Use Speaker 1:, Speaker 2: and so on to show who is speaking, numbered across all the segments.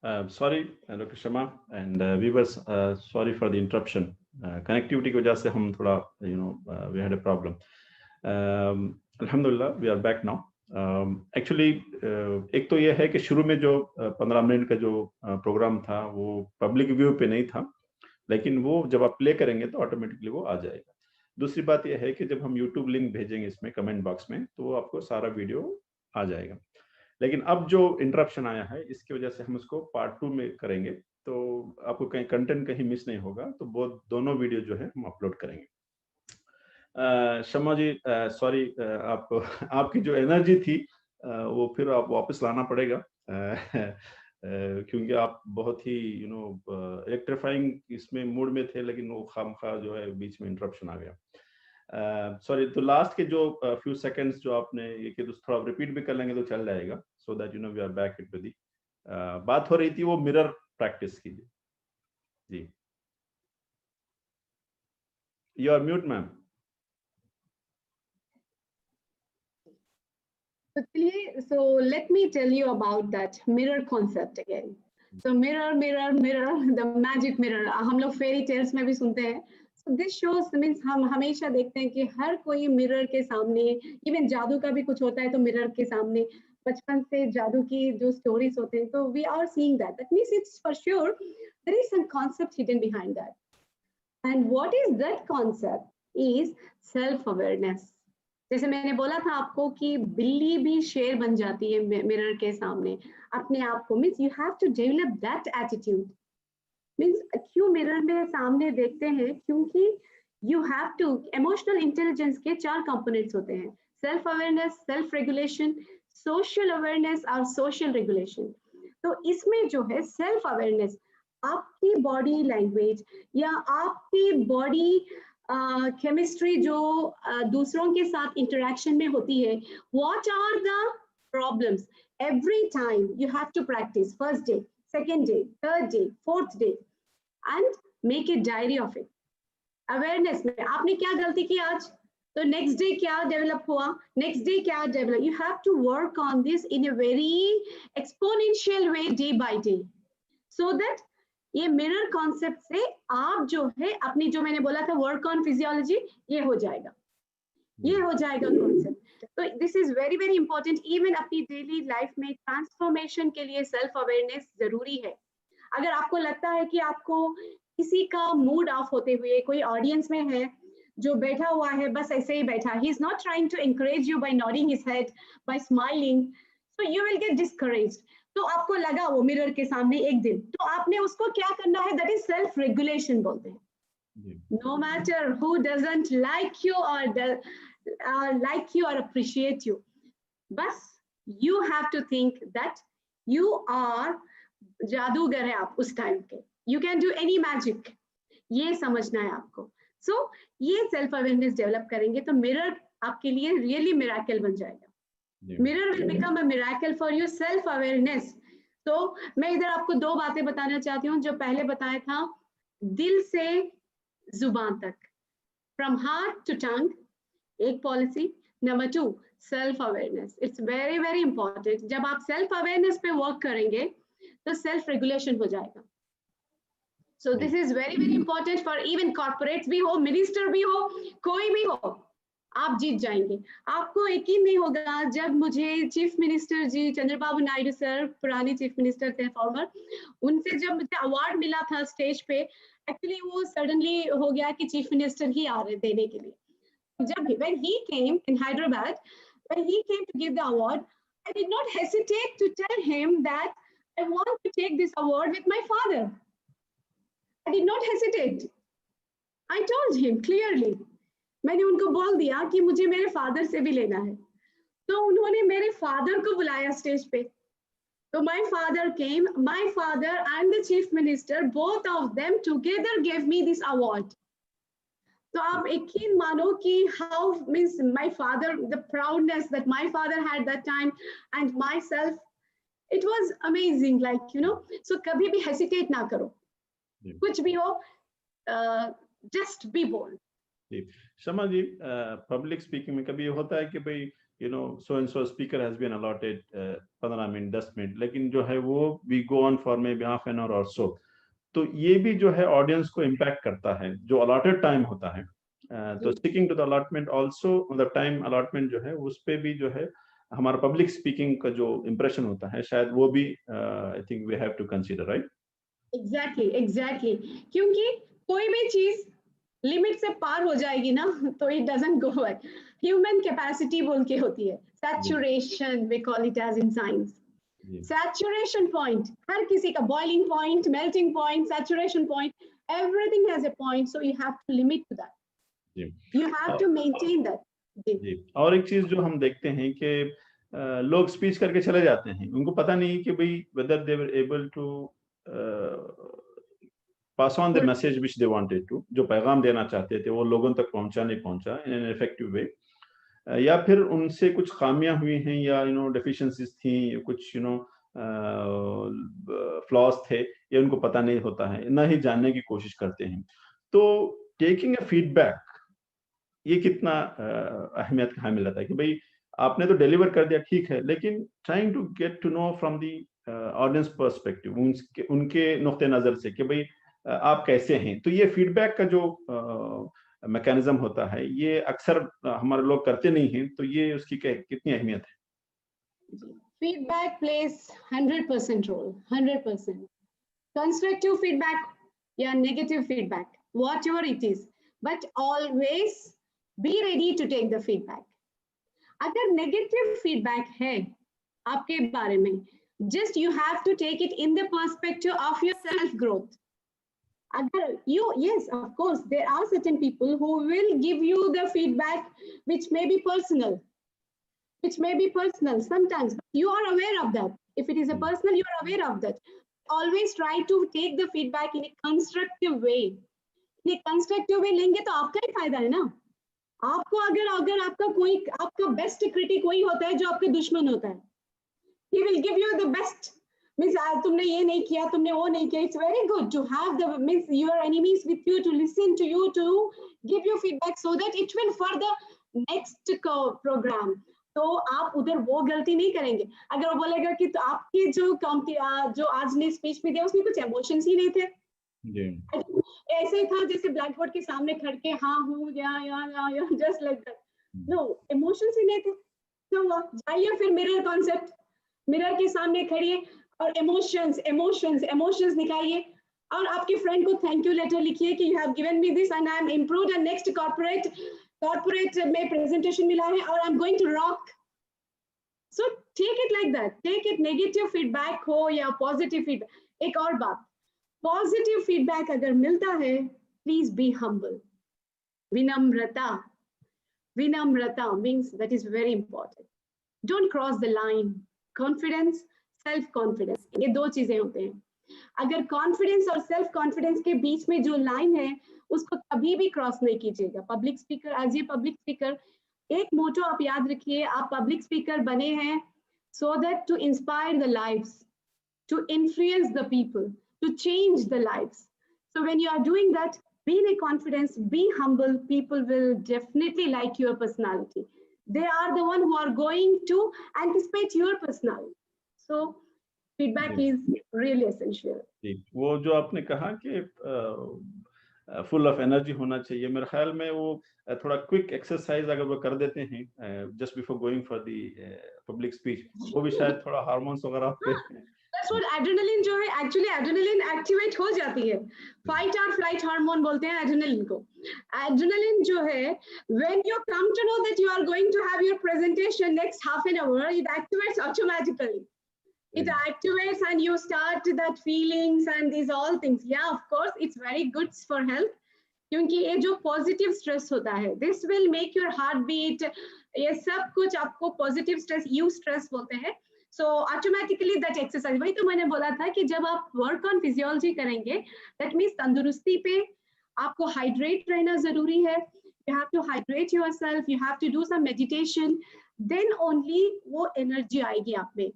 Speaker 1: Sorry, Dr. Sharma, and viewers, sorry for the interruption. Connectivity की वजह से हम थोड़ा we had a problem. Alhamdulillah, we are back now. Actually, एक तो ये है कि शुरू में जो 15 मिनट का जो प्रोग्राम था वो पब्लिक व्यू पे नहीं था, लेकिन वो जब आप प्ले करेंगे तो ऑटोमेटिकली वो आ जाएगा। दूसरी बात यह है कि जब हम YouTube लिंक भेजेंगे इसमें कमेंट बॉक्स में, तो वो आपको सारा वीडियो आ जाएगा। लेकिन अब जो इंटरप्शन आया है इसकी वजह से हम उसको पार्ट 2 में करेंगे, तो आपको कहीं कंटेंट कहीं मिस नहीं होगा, तो वो दोनों वीडियो जो है हम अपलोड करेंगे। शर्मा जी, सॉरी, आप आपकी जो एनर्जी थी वो फिर आप वापस लाना पड़ेगा, क्योंकि आप बहुत ही इलेक्ट्रीफाइंग इसमें मूड में थे, लेकिन वो खामखा जो है बीच में इंटरप्शन आ गया। सॉरी, तो लास्ट के जो फ्यू सेकंड्स जो आपने ये कि थोड़ा रिपीट भी कर लेंगे तो चल जाएगा, so that we are back it with the बात हो रही थी वो मिरर प्रैक्टिस की। जी, you are mute ma'am.
Speaker 2: So let me tell you about that mirror concept again. So mirror, mirror, mirror, the magic mirror. हम लोग fairy tales में भी सुनते हैं. So this shows means हम हमेशा देखते हैं कि हर कोई मिरर के सामने, इवन जादू का भी कुछ होता है तो मिरर के सामने, बचपन से जादू की जो स्टोरीज होते हैं, तो we are seeing that. That means it's for sure there is some concept hidden behind that. And what is that concept? Is self-awareness. जैसे मैंने बोला था आपको कि बिल्ली भी शेर बन जाती है मिरर के सामने अपने आप को, means you have to develop that attitude. Means क्यों मिरर में सामने देखते हैं, क्योंकि you have to, emotional intelligence के 4 कंपोनेंट्स होते हैं, self awareness, self regulation, social awareness और सोशल रेगुलेशन। तो इसमें जो है सेल्फ अवेयरनेस, आपकी बॉडी लैंग्वेज या आपकी बॉडी केमिस्ट्री जो दूसरों के साथ इंटरेक्शन में होती है, what are the problems, every time you have to practise, first day, second day, third day, fourth day, and make a diary of it. Awareness में आपने क्या गलती की आज, तो नेक्स्ट डे क्या डेवलप हुआ, नेक्स्ट डे क्या develop, you have to work on this in a very exponential way, day by day, so that ये मिरर कॉन्सेप्ट से आप जो है अपनी, जो मैंने बोला था वर्क ऑन फिजियोलॉजी, ये हो जाएगा, ये हो जाएगा कॉन्सेप्ट। तो this is very very important, even अपनी डेली लाइफ में ट्रांसफॉर्मेशन के लिए सेल्फ अवेयरनेस जरूरी है। अगर आपको लगता है कि आपको किसी का मूड ऑफ होते हुए, कोई ऑडियंस में है जो बैठा हुआ है बस ऐसे ही बैठा, he is not trying to encourage you by nodding his head, by smiling, so you will get discouraged. तो आपको लगा वो मिरर के सामने एक दिन, तो आपने उसको क्या करना है, दैट इज सेल्फ रेगुलेशन बोलते हैं। No matter who doesn't like you और अप्रिशिएट यू, बस you have to think that you are जादूगर है आप उस टाइम के, you can do any magic, ये समझना है आपको। सो ये सेल्फ अवेयरनेस डेवलप करेंगे तो मिरर आपके लिए रियली मिरेकल बन जाएगा। Mirror will become a miracle for your self awareness. तो मैं इधर आपको 2 बातें बताना चाहती हूँ। जो पहले बताया था, दिल से जुबान तक, from heart to tongue, एक policy. Number 2, self awareness, it's very very important. जब आप सेल्फ अवेयरनेस पे वर्क करेंगे तो सेल्फ रेगुलेशन हो जाएगा। So this is very very important for even corporates भी हो, मिनिस्टर भी हो, कोई भी हो, आप जीत जाएंगे। आपको यकीन नहीं होगा, जब मुझे चीफ मिनिस्टर जी चंद्रबाबू नायडू सर, पुराने चीफ मिनिस्टर थे फॉर्मर, उनसे जब मुझे अवार्ड मिला था स्टेज पे, एक्चुअली वो सडनली हो गया कि चीफ मिनिस्टर ही आ रहे देने के लिए। जब when he came in Hyderabad, when he came to give the award, I did not hesitate to tell him that I want to take this award with my father. I did not hesitate. I told him clearly. मैंने उनको बोल दिया कि मुझे मेरे father से भी लेना है। तो उन्होंने मेरे फादर को बुलाया स्टेज पे। तो my father came, my father and the chief minister, both of them together gave me this award. तो आप यकीन मानो कि how means my father, the proudness that my father had that time and myself, it was amazing, like so कभी भी hesitate ना करो, कुछ भी हो, just be bold.
Speaker 1: Sharma ji, public speaking में कभी होता है कि भाई you know, so and so speaker has been allotted 15 minute 10 minute, लेकिन जो है वो we go on for maybe half an hour or so. तो ये भी जो है ऑडियंस को इम्पैक्ट करता है, जो अलॉटेड टाइम होता है। तो sticking to the allotment also, the time allotment जो है उस पे भी जो है हमारा पब्लिक स्पीकिंग का जो इम्प्रेशन होता है, शायद वो भी I think we have to consider, right?
Speaker 2: Exactly क्योंकि कोई भी चीज लिमिट से पार हो जाएगी ना तो it doesn't go back. Human capacity बोल के होती है saturation, we call it as in science saturation point. हर किसी का boiling point, melting point, saturation point, everything has a point, so you have to limit to that, you have to maintain that.
Speaker 1: और एक चीज जो हम देखते हैं कि लोग स्पीच करके चले जाते हैं, उनको पता नहीं कि भाई whether they were able to pass on the message which they wanted to, जो पैगाम देना चाहते थे वो लोगों तक पहुंचा नहीं पहुंचा इन एन इफेक्टिव वे, या फिर उनसे कुछ खामियां हुई हैं, या यू नो डेफिशिएंसीज थी, कुछ यू नो फ्लॉज थे, ये उनको पता नहीं होता है, ना ही जानने की कोशिश करते हैं। तो टेकिंग अ फीडबैक ये कितना अहमियत का हामिल रहता है कि भाई आपने तो डिलीवर कर दिया ठीक है, लेकिन trying to get to know from the audience perspective, उनके नुक्ते नजर से कि भाई आप कैसे हैं। तो ये फीडबैक का जो मैकेनिज्म होता है ये अक्सर हमारे लोग करते नहीं हैं, तो ये उसकी कितनी अहमियत है?
Speaker 2: Feedback plays 100% role, 100%। Constructive feedback या negative feedback, whatever it is, but always be ready to take the feedback. अगर नेगेटिव फीडबैक है आपके बारे में, just you have to take it in the perspective of your self growth. Agar you, yes, of course, there are certain people who will give you the feedback which may be personal, sometimes, but you are aware of that. If it is a personal, you are aware of that. Always try to take the feedback in a constructive way. In a constructive way लेंगे तो आपका ही फायदा है ना। आपको अगर आपका best critic वही होता है जो आपका दुश्मन होता है। He will give you the best. Means तुमने ये नहीं किया, तुमने वो नहीं किया. It's very good to have the means your enemies with you, to listen to you, to give you feedback so that it will further next program. तो आप उधर वो गलती नहीं करेंगे। अगर वो बोलेगा कि तो आपकी जो आज ने स्पीच में दिया उसमें कुछ इमोशंस ही नहीं थे, ऐसे ही था जैसे ब्लैक बोर्ड के सामने खड़ के हाँ हूँ या just like that. No, emotions ही नहीं थे। तो जाइए फिर मिरर कॉन्सेप्ट, मिरर के सामने खड़िए और इमोशंस निकालिए और आपके फ्रेंड को थैंक यू लेटर लिखिए कि you have given me this and I am improved and next corporate में प्रेजेंटेशन मिला है और I am going to rock. So take it like that, take it, negative feedback हो या positive feedback. एक और बात, पॉजिटिव फीडबैक अगर मिलता है प्लीज बी हम्बल। विनम्रता means that is very important. Don't cross the line. Confidence, self confidence, ये दो चीजें होते हैं। अगर कॉन्फिडेंस और सेल्फ कॉन्फिडेंस के बीच में जो लाइन है उसको कभी भी क्रॉस नहीं कीजिएगा। Public speaker, as a public speaker एक मोटो आप याद रखिए, आप पब्लिक स्पीकर बने हैं so that to inspire the lives, to influence the people, to change the lives. So when you are doing that, be in confidence, be humble, people will definitely like your personality. They are the one who are going to anticipate your personality. So feedback is really essential.
Speaker 1: वो जो आपने कहा कि full of energy होना चाहिए, मेरे ख्याल में वो थोड़ा क्विक एक्सरसाइज अगर वो कर देते हैं just before going for the public speech, वो भी शायद थोड़ा हार्मोन्स वगैरह
Speaker 2: That's what adrenaline जो है, actually adrenaline activate हो जाती है। Fight or flight hormone बोलते हैं adrenaline को। Adrenaline जो है, when you come to know that you are going to have your presentation next half an hour, it activates automatically. It activates and you start that feelings and these all things. Yeah, of course, it's very good for health. क्योंकि ये जो positive stress होता है, this will make your heart beat. ये सब कुछ आपको positive stress, eustress बोलते हैं। So automatically that exercise, वही तो मैंने बोला था कि जब आप work on physiology करेंगे, that means तंदुरुस्ती पे आपको hydrate रहना जरूरी है। You have to hydrate yourself, you have to do some meditation, then only वो energy आएगी आप में।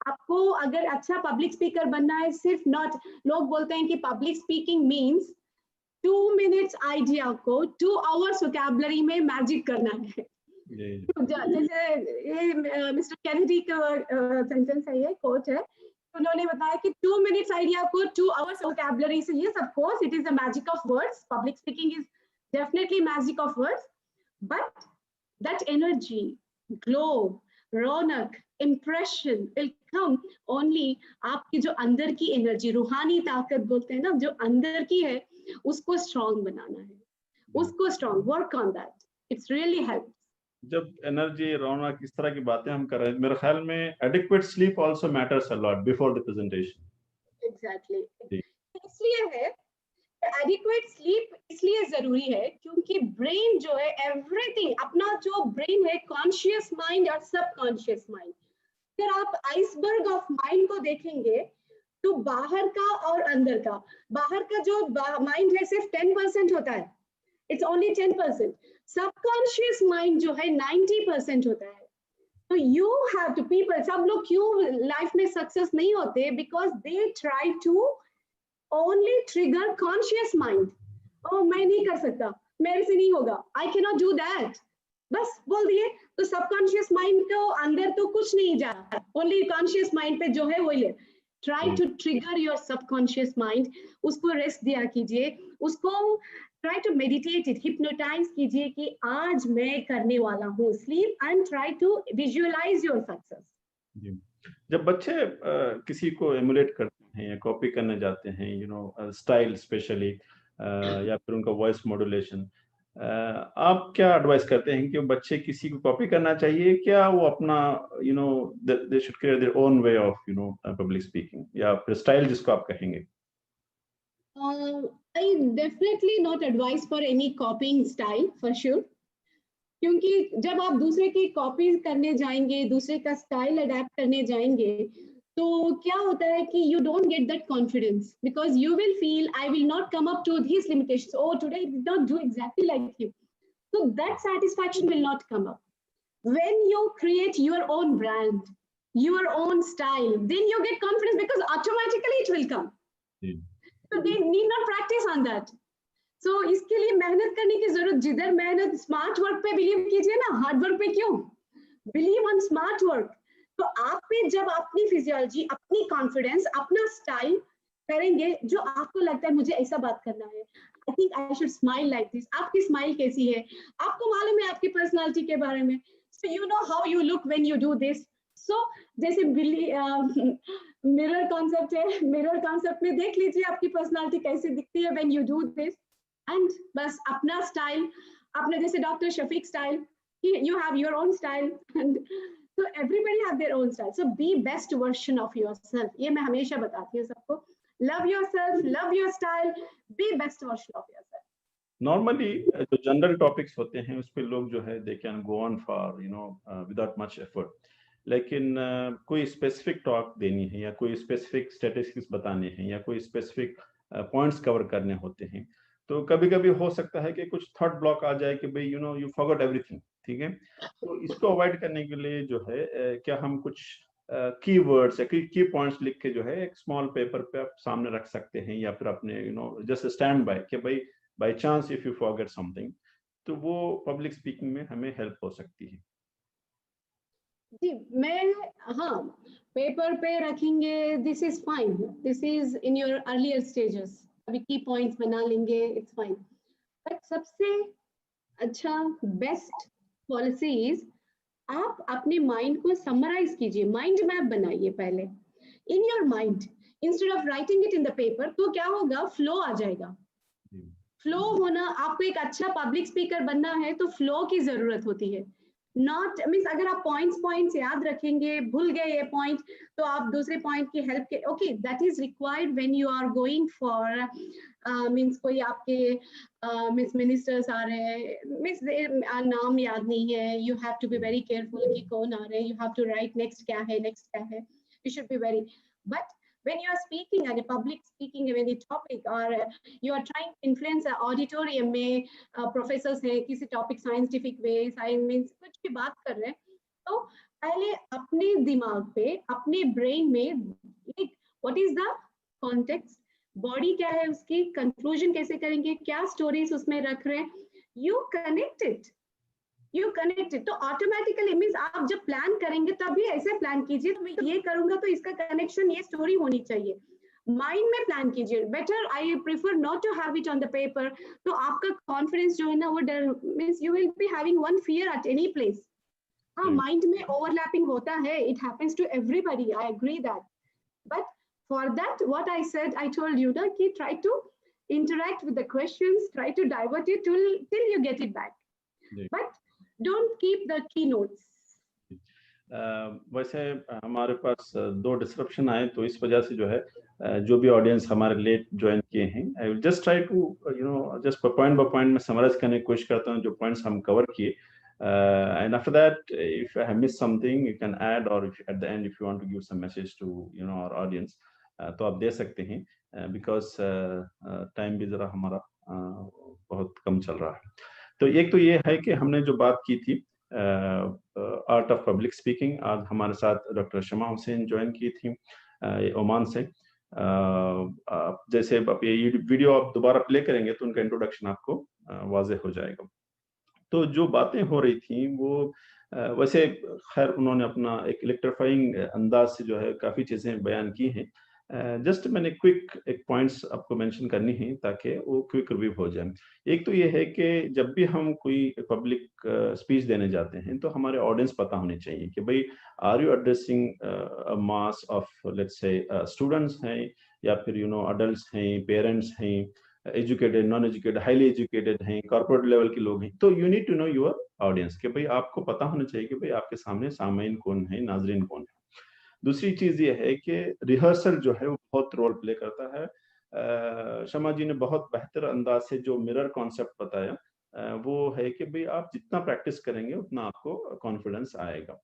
Speaker 2: आपको अगर अच्छा public speaker बनना है, सिर्फ not, लोग बोलते हैं कि public speaking means 2 minutes idea को 2 hours vocabulary में magic करना है। जैसे ये मिस्टर कैनेडी का सेंटेंस है, ये कोट है, उन्होंने बताया कि 2 minutes आइडिया को 2 hours vocabulary से, yes of course it is the magic of words, public speaking is definitely magic of words, but that energy, glow, Raunak, impression will come only आपकी जो अंदर की एनर्जी, रूहानी ताकत बोलते हैं ना, जो अंदर की है उसको स्ट्रॉन्ग बनाना है, उसको strong, work on that, it's really help.
Speaker 1: जब एनर्जी, रौनक, इस तरह की बातें हम कर रहे हैं, मेरे ख्याल में adequate sleep also matters a lot before the presentation.
Speaker 2: Exactly, इसलिए है एडिक्वेट स्लीप इसलिए जरूरी है क्योंकि ब्रेन जो है, एवरीथिंग, अपना जो ब्रेन है, कॉन्शियस माइंड और सबकॉन्शियस माइंड, अगर आप आइसबर्ग ऑफ माइंड को देखेंगे तो बाहर का और अंदर का, बाहर का जो माइंड है सिर्फ 10% होता है, इट्स ओनली 10%, सबकॉन्शियस माइंड जो है 90% होता है। तो यू हैव टू, पीपल, सब लोग क्यों लाइफ में सक्सेस नहीं होते, because they try to only trigger conscious mind. ओ मैं नहीं कर सकता, मेरे से नहीं होगा, I can not do that, बस बोल दिए, तो सबकॉन्शियस माइंड को अंदर तो कुछ नहीं जा रहा, ओनली कॉन्शियस माइंड पे जो है वही ले। Try to trigger your subconscious mind, उसको रेस्ट दिया कीजिए, उसको try to meditate it, hypnotise कीजिए कि आज मैं करने वाला हूँ, sleep and try to visualise your success.
Speaker 1: जब बच्चे किसी को एमुलेट करते हैं या कॉपी करने जाते हैं, स्टाइल स्पेशली, या फिर उनका वॉइस मॉड्यूलेशन, आप क्या एडवाइस करते हैं कि बच्चे किसी को कॉपी करना चाहिए, क्या वो अपना they should create their own way of public speaking, या फिर स्टाइल जिसको आप कहेंगे?
Speaker 2: I definitely not advise for any copying style for sure, क्योंकि जब आप दूसरे की कॉपी करने जाएंगे, दूसरे का स्टाइल अडेप्ट करने जाएंगे, तो क्या होता है कि you don't get that confidence because you will feel I will not come up to these limitations. Oh, today I did not do exactly like him. So that satisfaction will not come up. When you create your own brand, your own style, then you get confidence because automatically it will come. So they need not practice on that. So इसके लिए मेहनत करने की जरूरत, जिधर मेहनत, smart work पे believe कीजिए ना, हार्ड वर्क पे क्यों, बिलीव ऑन स्मार्ट वर्क। तो आप पे जब अपनी फिजियोलॉजी, अपनी कॉन्फिडेंस, अपना स्टाइल करेंगे, जो आपको लगता है मुझे ऐसा बात करना है, I think I should smile like this, आपकी स्माइल कैसी है, आपको मालूम है आपकी पर्सनालिटी के बारे में, so you know how you look when you do this. So जैसे मिरर कॉन्सेप्ट है, मिरर कॉन्सेप्ट में देख लीजिए आपकी पर्सनालिटी कैसी दिखती है when you do this, and बस अपना स्टाइल, अपने जैसे doctor Shafiq style, you have your own style, and so everybody have their own style, so be best version of yourself, ये मैं हमेशा बताती हूँ सबको, love yourself, love your style, be best version of yourself.
Speaker 1: Normally जो general topics होते हैं उस पे लोग जो है they can go on for without much effort, लेकिन कोई स्पेसिफिक टॉक देनी है या कोई स्पेसिफिक स्टैटिस्टिक्स बताने हैं या कोई स्पेसिफिक पॉइंट्स कवर करने होते हैं, तो कभी कभी हो सकता है कि कुछ थॉट ब्लॉक आ जाए कि भाई यू फॉरगॉट एवरीथिंग, ठीक है। तो इसको अवॉइड करने के लिए जो है क्या हम कुछ की वर्ड्स या की पॉइंट्स लिख के जो है एक स्मॉल पेपर पे आप सामने रख सकते हैं, या फिर अपने जस्ट स्टैंड बाय कि भाई by chance if you forget something, तो वो पब्लिक स्पीकिंग में हमें हेल्प हो सकती है।
Speaker 2: जी मैं, हाँ, पेपर पे रखेंगे, this is fine, this is in your earlier stages, अभी की पॉइंट्स बना लेंगे, इट्स फाइन, बट सबसे अच्छा बेस्ट पॉलिसीज, आप अपने माइंड को समराइज कीजिए, माइंड मैप बनाइए पहले in your mind, instead of writing it in the paper, तो क्या होगा, फ्लो आ जाएगा। फ्लो होना, आपको एक अच्छा पब्लिक स्पीकर बनना है तो फ्लो की जरूरत होती है, नॉट मीन्स अगर आप पॉइंट्स याद रखेंगे, भूल गए ये पॉइंट, तो आप दूसरे पॉइंट की हेल्प के, okay that is required when you are going for means कोई आपके मीन्स मिनिस्टर्स आ रहे हैं, मीन्स नाम याद नहीं है, you have to be very careful कि कौन आ रहे हैं, you have to write next क्या है, you should be very, but when you are speaking at a public speaking when the topic, or you are trying to influence an auditorium में professors हैं किसी topic scientific way, science means कुछ भी बात कर रहे हैं, तो पहले अपने दिमाग पे, अपने brain में what is the context, body क्या है उसकी, conclusion कैसे करेंगे, क्या stories उसमें रख रहे हैं, you connect it, you connected, तो ऑटोमेटिकली मीन्स आप जब प्लान करेंगे तभी ऐसे प्लान कीजिए, तो मैं ये करूंगा तो इसका कनेक्शन ये स्टोरी होनी चाहिए, माइंड में प्लान कीजिए। Better I prefer not to have it on the paper, तो आपका कॉन्फिडेंस जो है ना वो डर means you will be having one fear at any place. हाँ, माइंड में ओवरलैपिंग होता है, it happens to everybody, I agree that, but for that what I said, I told you that you try to interact with the questions, try to divert it till you get it back, but don't keep the keynotes.
Speaker 1: वैसे हमारे पास 2 disruption आए, तो इस वजह से जो है जो भी ऑडियंस हमारे लेट ज्वाइन किए हैं, I will just try to just point by point में समराइज करने की कोशिश करता हूँ जो पॉइंट्स हम कवर किए, and after that if I have miss something you can add, और if at the end if you want to give some message to our audience, तो आप दे सकते हैं, बिकॉज टाइम भी जरा हमारा बहुत कम चल रहा है। तो एक तो ये है कि हमने जो बात की थी आर्ट ऑफ पब्लिक स्पीकिंग, आज हमारे साथ डॉक्टर शमा हुसैन ज्वाइन की थी ओमान से। जैसे आप ये वीडियो आप दोबारा प्ले करेंगे तो उनका इंट्रोडक्शन आपको वाज़ेह हो जाएगा। तो जो बातें हो रही थी वो वैसे खैर उन्होंने अपना एक इलेक्ट्रीफाइंग अंदाज से जो है काफ़ी चीज़ें बयान की हैं। जस्ट मैंने क्विक एक पॉइंट्स आपको मेंशन करनी है ताकि वो क्विक रिव्यू हो जाए। एक तो ये है कि जब भी हम कोई पब्लिक स्पीच देने जाते हैं तो हमारे ऑडियंस पता होनी चाहिए कि भाई are you addressing mass of let's say students हैं या फिर अडल्ट्स हैं, पेरेंट्स हैं, educated, non educated, highly educated हैं, कॉर्पोरेट लेवल के लोग हैं। तो you need to know your audience कि भाई आपको पता होना चाहिए कि भाई आपके सामने सामाइन कौन है, नाजरीन कौन है। दूसरी चीज ये है कि रिहर्सल जो है वो बहुत रोल प्ले करता है। शमा जी ने बहुत बेहतर अंदाज से जो मिरर कॉन्सेप्ट बताया, वो है कि भाई आप जितना प्रैक्टिस करेंगे उतना आपको कॉन्फिडेंस आएगा।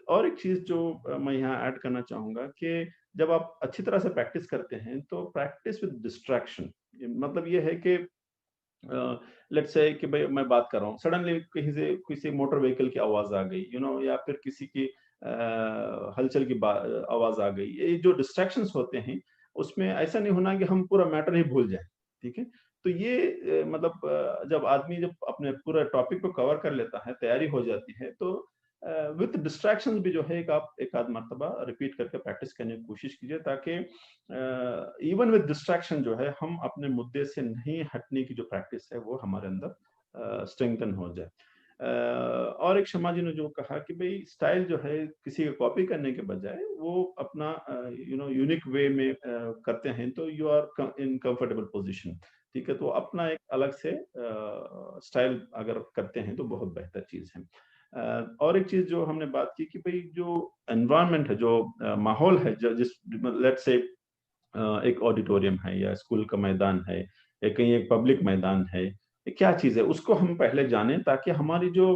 Speaker 1: और एक चीज जो मैं यहाँ ऐड करना चाहूंगा कि जब आप अच्छी तरह से प्रैक्टिस करते हैं तो प्रैक्टिस विद डिस्ट्रैक्शन, मतलब ये है कि लेट्स से कि भाई मैं बात कर रहा हूँ, सडनली कहीं से किसी मोटर व्हीकल की आवाज आ गई, या फिर किसी की हलचल की आवाज आ गई। ये जो डिस्ट्रैक्शंस होते हैं उसमें ऐसा नहीं होना कि हम पूरा मैटर ही भूल जाए, ठीक है। तो ये मतलब जब आदमी जब अपने पूरा टॉपिक को कवर कर लेता है, तैयारी हो जाती है, तो विद डिस्ट्रैक्शंस भी जो है एक आध मरतबा रिपीट करके प्रैक्टिस करने की कोशिश कीजिए, ताकि इवन विद डिस्ट्रैक्शन जो है हम अपने मुद्दे से नहीं हटने की जो प्रैक्टिस है वो हमारे अंदर स्ट्रेंथन हो जाए। और एक शमा जी ने जो कहा कि भाई स्टाइल जो है किसी का कॉपी करने के बजाय वो अपना यूनिक वे में करते हैं, तो you are in comfortable position, ठीक है। तो अपना एक अलग से स्टाइल अगर करते हैं तो बहुत बेहतर चीज है। और एक चीज जो हमने बात की कि भाई जो एनवायरनमेंट है, जो माहौल है, जो जिस लेट्स से एक ऑडिटोरियम है या स्कूल का मैदान है या कहीं एक पब्लिक मैदान है, ये क्या चीज है उसको हम पहले जानें, ताकि हमारी जो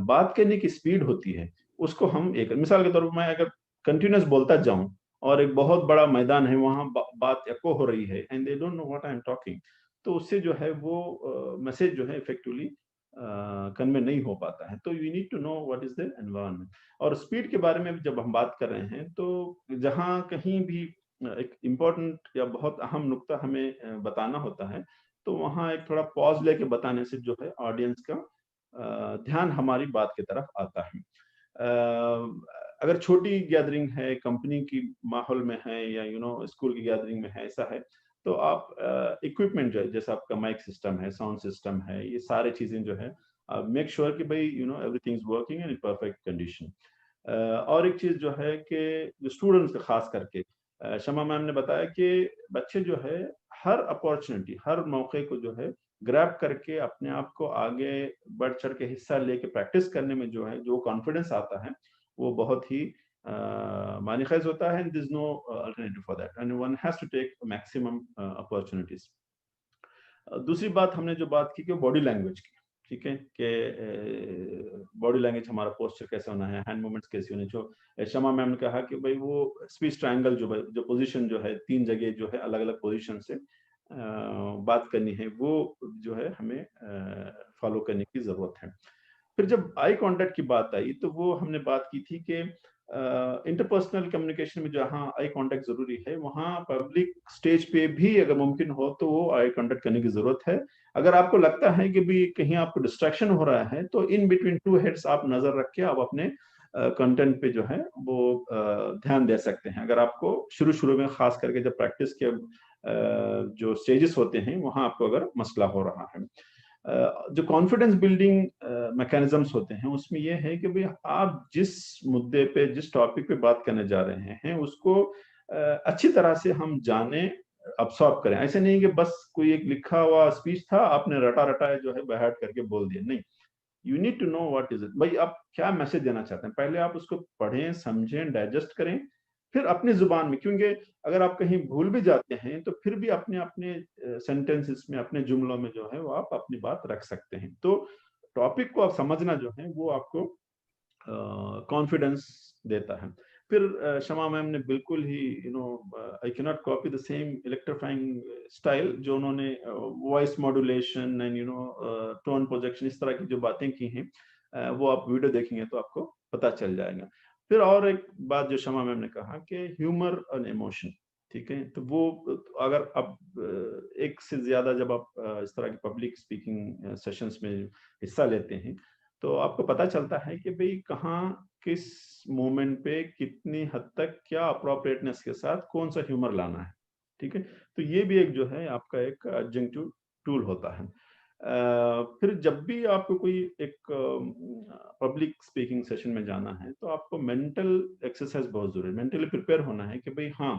Speaker 1: बात करने की स्पीड होती है उसको हम एक मिसाल के तौर पर मैं अगर कंटिन्यूस बोलता जाऊं और एक बहुत बड़ा मैदान है वहां बात एको हो रही है and they don't know what I am talking, तो उससे जो है वो मैसेज जो है इफेक्टिवली कन्वे नहीं हो पाता है। तो you need to know what is the environment. और स्पीड के बारे में जब हम बात कर रहे हैं तो जहां कहीं भी एक इम्पोर्टेंट या बहुत अहम नुक्ता हमें बताना होता है, तो वहां एक थोड़ा पॉज लेके बताने से जो है ऑडियंस का ध्यान हमारी बात की तरफ आता है। अगर छोटी गैदरिंग है, कंपनी की माहौल में है या स्कूल की गैदरिंग में है, ऐसा है, तो आप इक्विपमेंट जो है जैसे आपका माइक सिस्टम है, साउंड सिस्टम है, ये सारे चीजें जो है मेक श्योर कि भाई everything is working in perfect condition. और एक चीज जो है कि जो स्टूडेंट्स खास करके शमा मैम ने बताया कि बच्चे जो है हर अपॉर्चुनिटी, हर मौके को जो है ग्रैब करके अपने आप को आगे बढ़ चढ़ के हिस्सा लेके प्रैक्टिस करने में जो है जो कॉन्फिडेंस आता है वो बहुत ही मानिखैज होता है। There is no alternative for that and one has to take maximum opportunities. दूसरी बात हमने जो बात की कि बॉडी लैंग्वेज की, ठीक है, कि बॉडी लैंग्वेज हमारा पोस्चर कैसे होना है, हैंड मूवमेंट्स कैसे होने। जो शमा मैम ने कहा कि भाई वो स्पीच ट्रायंगल जो पोजीशन जो है 3 जगह जो है अलग अलग पोजीशन से बात करनी है, वो जो है हमें फॉलो करने की जरूरत है। फिर जब आई कांटेक्ट की बात आई तो वो हमने बात की थी कि इंटरपर्सनल कम्युनिकेशन में जहाँ आई कांटेक्ट जरूरी है, वहाँ पब्लिक स्टेज पे भी अगर मुमकिन हो तो वो आई कांटेक्ट करने की जरूरत है। अगर आपको लगता है कि भी कहीं आपको डिस्ट्रैक्शन हो रहा है, तो इन बिटवीन टू हेड्स आप नजर रख के आप अपने कंटेंट पे जो है वो ध्यान दे सकते हैं। अगर आपको शुरू शुरू में खास करके जब प्रैक्टिस के जो स्टेजेस होते हैं वहाँ आपको अगर मसला हो रहा है, जो कॉन्फिडेंस बिल्डिंग मैकेनिज्म्स होते हैं उसमें यह है कि भाई आप जिस मुद्दे पे, जिस टॉपिक पे बात करने जा रहे हैं उसको अच्छी तरह से हम जाने, अब्सॉर्ब करें। ऐसे नहीं कि बस कोई एक लिखा हुआ स्पीच था, आपने रटा रटा जो है बहट करके बोल दिया, नहीं। You need to know what is it, भाई आप क्या मैसेज देना चाहते हैं, पहले आप उसको पढ़ें, समझें, डाइजेस्ट करें, फिर अपनी जुबान में, क्योंकि अगर आप कहीं भूल भी जाते हैं तो फिर भी अपने अपने सेंटेंसेस में, अपने जुमलों में जो है वो आप अपनी बात रख सकते हैं। तो टॉपिक को आप समझना जो है वो आपको कॉन्फिडेंस देता है। फिर शमा मैम ने बिल्कुल ही I can not copy the same electrifying style जो उन्होंने voice modulation and tone projection इस तरह की जो बातें की हैं, वो आप वीडियो देखेंगे तो आपको पता चल जाएगा। फिर और एक बात जो शमा मैम ने कहा कि ह्यूमर एंड इमोशन, ठीक है, तो वो अगर आप एक से ज्यादा जब आप इस तरह की पब्लिक स्पीकिंग सेशंस में हिस्सा लेते हैं तो आपको पता चलता है कि भाई कहाँ किस मोमेंट पे कितनी हद तक क्या अप्रोप्रिएटनेस के साथ कौन सा ह्यूमर लाना है, ठीक है। तो ये भी एक जो है आपका एक एडजंक्टिव टूल होता है। फिर जब भी आपको कोई एक पब्लिक स्पीकिंग सेशन में जाना है तो आपको मेंटल एक्सरसाइज बहुत जरूरी है, मेंटली प्रिपेयर होना है कि भाई हाँ,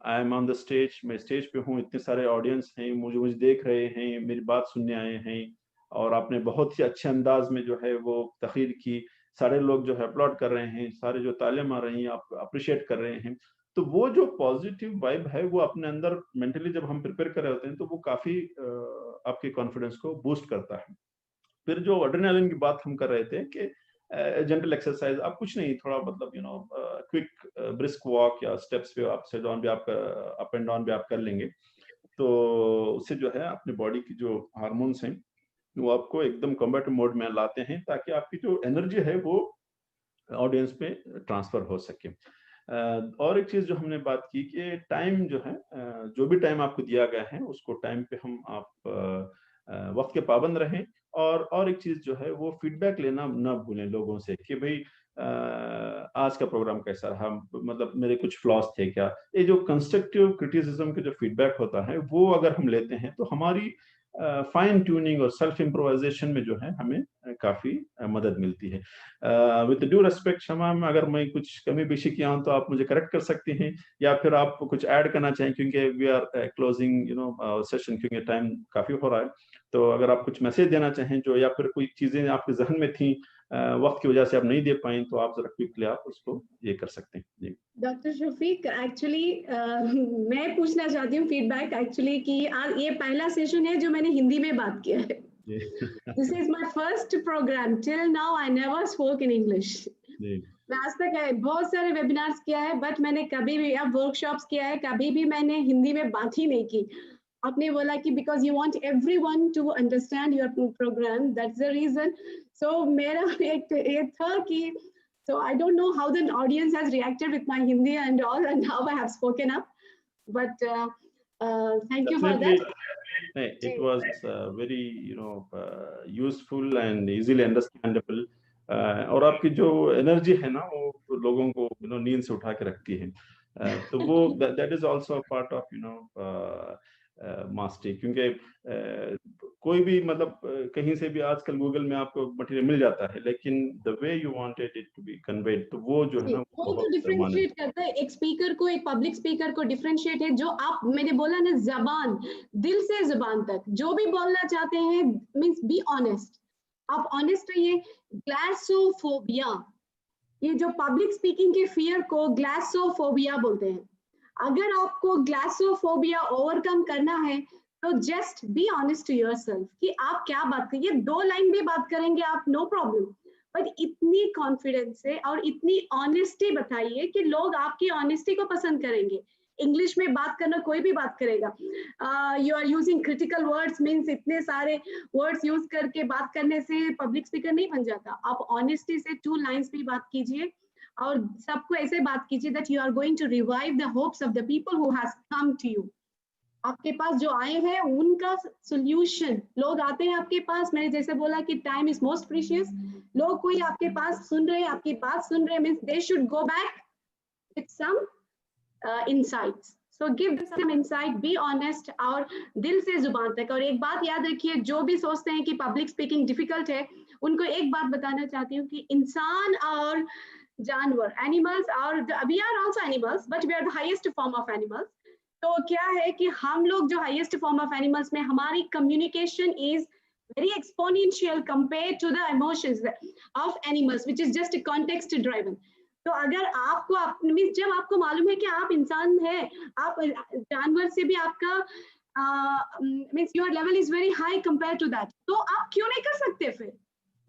Speaker 1: I am on the stage, मैं स्टेज पे हूँ, इतने सारे ऑडियंस हैं, मुझे देख रहे हैं, मेरी बात सुनने आए हैं, और आपने बहुत ही अच्छे अंदाज में जो है वो तकरीर की, सारे लोग जो है अपलॉड कर रहे हैं, सारे जो तालियां मार रही हैं, आप अप्रिशिएट कर रहे हैं। तो वो जो पॉजिटिव वाइब है वो अपने अंदर मेंटली जब हम प्रिपेयर कर रहे होते हैं तो वो काफी आपके कॉन्फिडेंस को बूस्ट करता है। फिर जो एड्रेनालिन की बात हम कर रहे थे कि जेंटल एक्सरसाइज, आप कुछ नहीं, थोड़ा मतलब क्विक ब्रिस्क वॉक या स्टेप्स पे आप से डाउन भी आप अप एंड डाउन भी आप कर लेंगे, तो उससे जो है अपनी बॉडी की जो हार्मोन्स हैं वो आपको एकदम कम्बैटिव मोड में लाते हैं ताकि आपकी जो एनर्जी है वो ऑडियंस पे ट्रांसफर हो सके। और एक चीज जो हमने बात की कि टाइम जो है, जो भी टाइम आपको दिया गया है उसको टाइम पे हम आप वक्त के पाबंद रहें। और एक चीज जो है वो फीडबैक लेना ना भूलें लोगों से कि भाई आज का प्रोग्राम कैसा रहा, मतलब मेरे कुछ फ्लॉज थे क्या। ये जो कंस्ट्रक्टिव क्रिटिसिज्म के जो फीडबैक होता है वो अगर हम लेते हैं तो हमारी फाइन ट्यूनिंग और सेल्फ इम्प्रोवाइजेशन में जो है हमें काफी मदद मिलती है। विद ड्यू रेस्पेक्ट शमा, अगर मैं कुछ कमी पेशी किया हूं तो आप मुझे करेक्ट कर सकते हैं, या फिर आप कुछ ऐड करना चाहें, क्योंकि वी आर क्लोजिंग सेशन, क्योंकि टाइम काफी हो रहा है। तो अगर आप कुछ मैसेज देना चाहें जो, या फिर कोई चीजें आपके जहन में थी वक्त की वजह से आप नहीं दे पाए, तो आप जरा क्विकली आप उसको ये कर सकते हैं। जी
Speaker 2: डॉक्टर शफीक, एक्चुअली मैं पूछना चाहती हूँ फीडबैक एक्चुअली कि आज ये पहला सेशन है जो मैंने हिंदी में बात किया है। This is my first program. Till now, I never spoke in English. मैं आज तक बहुत सारे वेबिनार्स किया है, बट मैंने कभी भी, अब वर्कशॉप्स किया है, कभी भी मैंने हिंदी में बात ही नहीं की। आपने बोला कि because you want everyone to understand your program, that's the reason. So मेरा एक ये था कि so I don't know how the audience has reacted with my Hindi and all, and how I have spoken up, but thank you for that.
Speaker 1: It was very useful and easily understandable. और आपकी जो energy है ना वो लोगों को नींद से उठा के रखती है। तो वो that is also a part of mastery, क्योंकि कोई भी मतलब कहीं से भी आजकल गूगल में आपको मटेरियल मिल जाता है, लेकिन the way you wanted it to be conveyed, तो वो जो है ना
Speaker 2: वो तो डिफरेंशिएट करता है एक स्पीकर को, एक पब्लिक स्पीकर को डिफरेंशिएट है। जो आप, मैंने बोला ना, जबान, दिल से जुबान तक जो भी बोलना चाहते हैं, मींस बी ऑनेस्ट, आप ऑनेस्ट रहिए। ग्लासोफोबिया, ये जो पब्लिक स्पीकिंग के फियर को ग्लासोफोबिया बोलते हैं। अगर आपको ग्लासोफोबिया ओवरकम करना है तो just be honest to yourself कि आप क्या बात करेंगे। 2 लाइन भी बात करेंगे आप, नो प्रॉब्लम, बट इतनी कॉन्फिडेंस से और इतनी ऑनेस्टी बताइए कि लोग आपकी ऑनेस्टी को पसंद करेंगे। इंग्लिश में बात करना कोई भी बात करेगा। You are using critical words, means इतने सारे वर्ड्स यूज करके बात करने से पब्लिक स्पीकर नहीं बन जाता। आप ऑनेस्टी से 2 लाइन्स भी बात कीजिए, और सबको ऐसे बात कीजिए that you are going to revive the hopes of the people who has come to you. आपके पास जो आए हैं उनका सोल्यूशन, लोग आते हैं आपके पास, मैंने जैसे बोला कि टाइम इज मोस्ट प्रीशियस, लोग कोई आपके पास सुन रहे हैं, आपकी बात सुन रहे हैं, means they should go back with some insights. So give them some insight, be honest और दिल से जुबान तक. और एक बात याद रखिए, जो भी सोचते हैं कि पब्लिक स्पीकिंग डिफिकल्ट है, उनको एक बात बताना चाहती हूँ कि इंसान और जानवर, एनिमल्स, और we are also animals but we are the highest form of animals. तो क्या है कि हम लोग जो हाईएस्ट फॉर्म ऑफ एनिमल्स में, हमारी communication is very exponential compared to the emotions of animals, which is just context driven. तो अगर आपको जब आपको मालूम है कि आप इंसान हैं, आप जानवर से भी आपका means your level is very high compare to that, तो आप क्यों नहीं कर सकते? फिर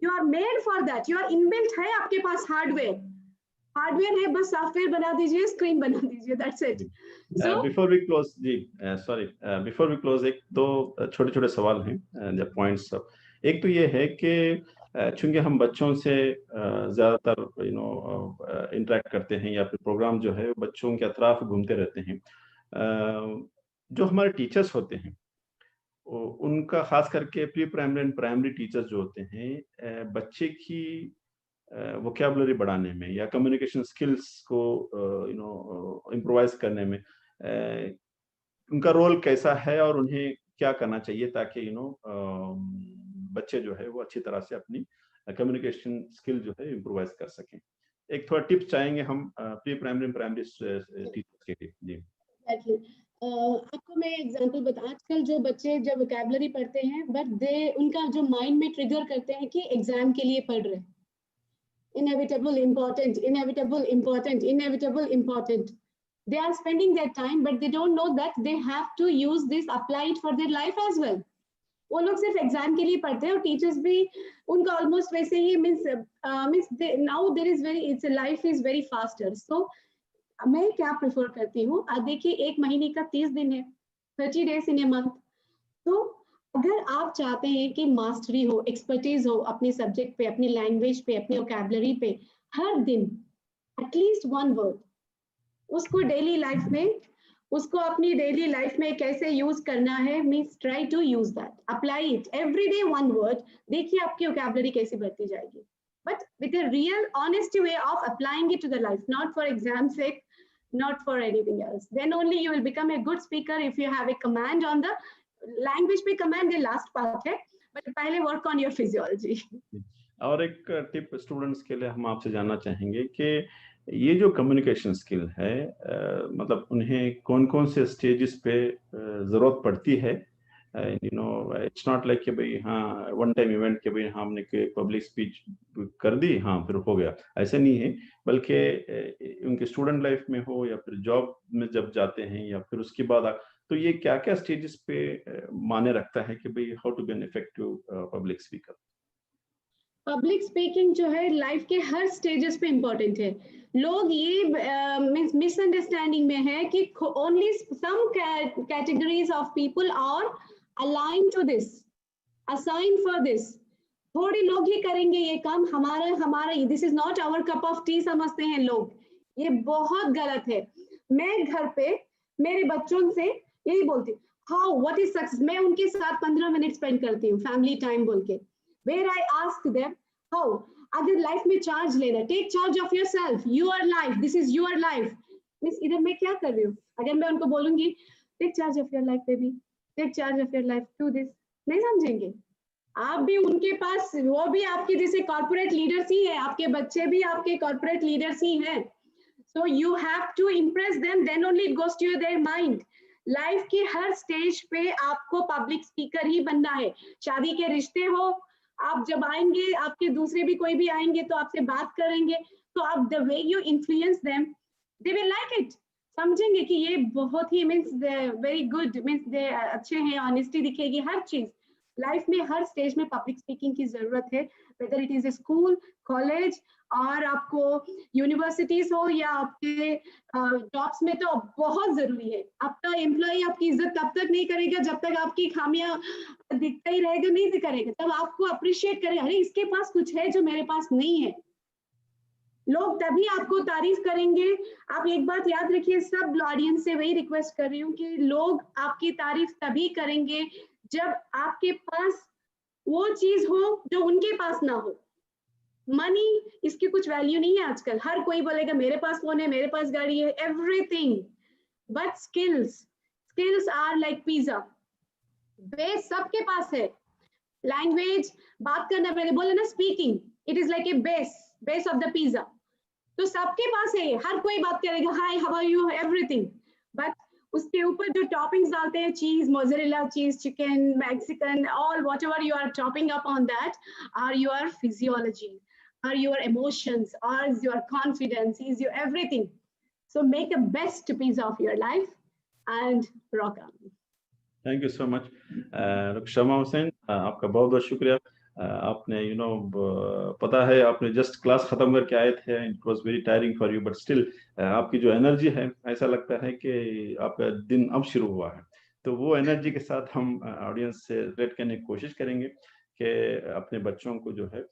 Speaker 2: you are made for that, you are inbuilt है आपके पास हार्डवेयर है, बस सॉफ्टवेयर बना दीजिए, स्क्रीन बना दीजिए, that's it. So
Speaker 1: before we close जी, सॉरी, बिफोर वी क्लोज, एक दो छोटे छोटे सवाल हैं, जब पॉइंट्स सब. एक तो ये है कि चूंकि हम बच्चों से ज्यादातर इंटरेक्ट करते हैं, या फिर प्रोग्राम जो है बच्चों के अतराफ घूमते रहते हैं, जो हमारे टीचर्स होते हैं उनका खास करके pre primary and primary teachers जो होते हैं, बच्चे की वोकैबुलरी बढ़ाने में या कम्युनिकेशन स्किल्स को इम्प्रोवाइज करने में उनका रोल कैसा है, और उन्हें क्या करना चाहिए ताकि बच्चे जो है वो अच्छी तरह से अपनी कम्युनिकेशन स्किल जो है इम्प्रोवाइज कर सकें. एक थोड़ा टिप्स चाहेंगे हम प्री प्राइमरी प्राइमरी टीचर्स के लिए. जी
Speaker 2: आपको मैं एग्जांपल बता, आजकल जो बच्चे जब वोकैबुलरी पढ़ते हैं बट उनका जो माइंड में ट्रिगर करते हैं कि एग्जाम के लिए पढ़ रहे हैं, inevitable important. They are spending their time but they don't know that they have to use this, apply it for their life as well. वो लोग सिर्फ एग्जाम के लिए पढ़ते हैं, और टीचर्स भी उनका ऑलमोस्ट वैसे ही means now there is very, it's life is very faster. So मैं क्या प्रेफर करती हूँ, देखिए 1 महीने का 30 दिन है, 30 days in a month. तो अगर आप चाहते हैं कि मास्टरी हो, एक्सपर्टीज हो अपने सब्जेक्ट पे, अपनी लैंग्वेज पे, अपनी वोकैबुलरी पे, हर दिन एटलीस्ट 1 वर्ड उसको डेली लाइफ में, उसको अपनी डेली लाइफ में कैसे यूज करना है, means try to use that, apply it every day 1 word. देखिए आपकी वोकैबुलरी कैसे बढ़ती जाएगी, but with a real honest way of applying it to the life, not for exam sake, not for anything else. Then only you will become a good speaker if you have a command on the language. पे command the last part है, but पहले work on your physiology.
Speaker 1: और एक tip students के लिए हम आपसे जानना चाहेंगे कि ये जो कम्युनिकेशन स्किल है, मतलब उन्हें कौन कौन से स्टेजेस पे जरूरत पड़ती है. इट्स नॉट लाइक कि भाई हाँ वन टाइम इवेंट के भाई हमने पब्लिक स्पीच कर दी, हाँ फिर हो गया, ऐसे नहीं है. बल्कि उनके स्टूडेंट लाइफ में हो या फिर जॉब में जब जाते हैं या फिर उसके बाद, तो ये क्या क्या स्टेजेस पे माने रखता है कि भाई how to be an effective public speaker.
Speaker 2: Public speaking जो है लाइफ के हर स्टेजेस पे इम्पोर्टेंट है. लोग ये मिसअंडरस्टैंडिंग में है कि only some categories of people are align to this, assign for this. थोड़े लोग ही करेंगे ये काम, हमारा this is not our cup of tea समझते हैं लोग. ये बहुत गलत है. मैं घर पे मेरे बच्चों से यही बोलती हूँ, हाउ व्हाट इज सक्सेस. मैं उनके साथ 15 मिनट स्पेंड करती हूँ फैमिली टाइम बोल के, where I ask them how, अगर लाइफ में चार्ज लेना, take charge of yourself, your life, this is your life. Means इधर मैं क्या कर रही हूँ, अगर मैं उनको बोलूंगी take charge of your life baby, take charge of your life, do this, नहीं समझेंगे. आप भी उनके पास, वो भी आपके जैसे कॉर्पोरेट लीडर्स ही है, आपके बच्चे भी आपके कॉर्पोरेट लीडर्स ही हैं. So you have to impress them, then only it goes to their mind. Life के हर स्टेज पे आपको पब्लिक स्पीकर ही बनना है. शादी के रिश्ते हो, आप जब आएंगे, आपके दूसरे भी कोई भी आएंगे तो आपसे बात करेंगे, तो आप the way you influence them, they will like it, समझेंगे कि ये बहुत ही means very good, means they अच्छे हैं, ऑनेस्टी दिखेगी. हर चीज लाइफ में हर स्टेज में पब्लिक स्पीकिंग की जरूरत है, whether it is a school, college, और आपको यूनिवर्सिटीज हो या आपके जॉब्स में, तो बहुत जरूरी है. आपका एम्प्लॉय आपकी इज्जत तब तक नहीं करेगा जब तक आपकी खामियां दिखता ही रहेगा, नहीं करेगा. तब आपको अप्रिशिएट करेगा, अरे इसके पास कुछ है जो मेरे पास नहीं है. लोग तभी आपको तारीफ करेंगे। आप एक बात याद रखिए, सब ऑडियंस से वही रिक्वेस्ट कर रही हूँ कि लोग आपकी तारीफ तभी करेंगे जब आपके पास वो चीज हो जो उनके पास ना हो। मनी, इसकी कुछ वैल्यू नहीं है आजकल। हर कोई बोलेगा मेरे पास फोन है, मेरे पास गाड़ी है, everything, but skills are like pizza, base सबके पास है। लैंग्वेज, बात करना, मैंने बोला ना, speaking, it is like a base of the pizza. तो सबके पास है, हर कोई बात करेगा, hi how are you, everything, but उसके ऊपर जो टॉपिंग्स डालते हैं, cheese, mozzarella cheese, chicken, Mexican, all whatever you are topping up on that are your physiology, are your emotions, or is your confidence, is your everything. So make the best piece of your life and rock on.
Speaker 1: Thank you so much Shama Hussain, आपका बहुत बहुत शुक्रिया। आपने पता है आपने just class खत्म करके आए थे, it was very tiring for you, but still आपकी जो एनर्जी है, ऐसा लगता है कि आपका दिन अब शुरू हुआ है। तो वो एनर्जी के साथ हम ऑडियंस से रिलेट करने की कोशिश करेंगे कि अपने बच्चों को जो है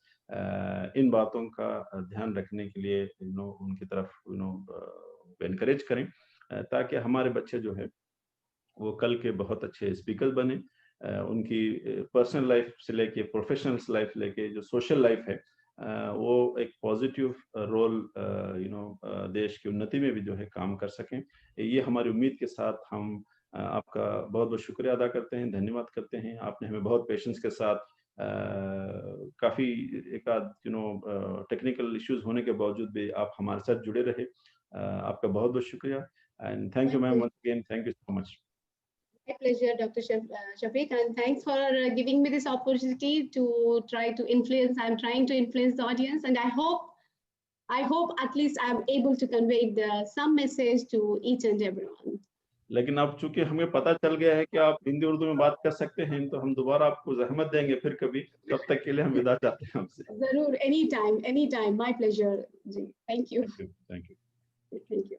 Speaker 1: इन बातों का ध्यान रखने के लिए उनकी तरफ एनकरेज करें, ताकि हमारे बच्चे जो है वो कल के बहुत अच्छे स्पीकर बने। उनकी पर्सनल लाइफ से लेके प्रोफेशनल लाइफ लेके जो सोशल लाइफ है, वो एक पॉजिटिव रोल देश की उन्नति में भी जो है काम कर सकें। ये हमारी उम्मीद के साथ हम आपका बहुत बहुत शुक्रिया अदा करते हैं, धन्यवाद करते हैं। आपने हमें बहुत पेशेंस के साथ काफ़ी एक आध टेक्निकल इश्यूज होने के बावजूद भी आप हमारे साथ जुड़े रहे। आपका बहुत बहुत शुक्रिया and thank you ma'am, once again thank you so much.
Speaker 2: My pleasure, Dr. Shafiq, and thanks for giving me this opportunity to try to influence. I'm trying to influence the audience, and I hope at least I'm able to convey some message to each and everyone.
Speaker 1: लेकिन अब चूंकि हमें पता चल गया है कि आप हिंदी उर्दू में बात कर सकते हैं, तो हम दोबारा आपको जहमत देंगे फिर कभी। तब तक के लिए हम विदा चाहते हैं आपसे।
Speaker 2: जरूर, एनी टाइम, my pleasure जी। Thank you.
Speaker 1: Thank you.
Speaker 2: Thank you.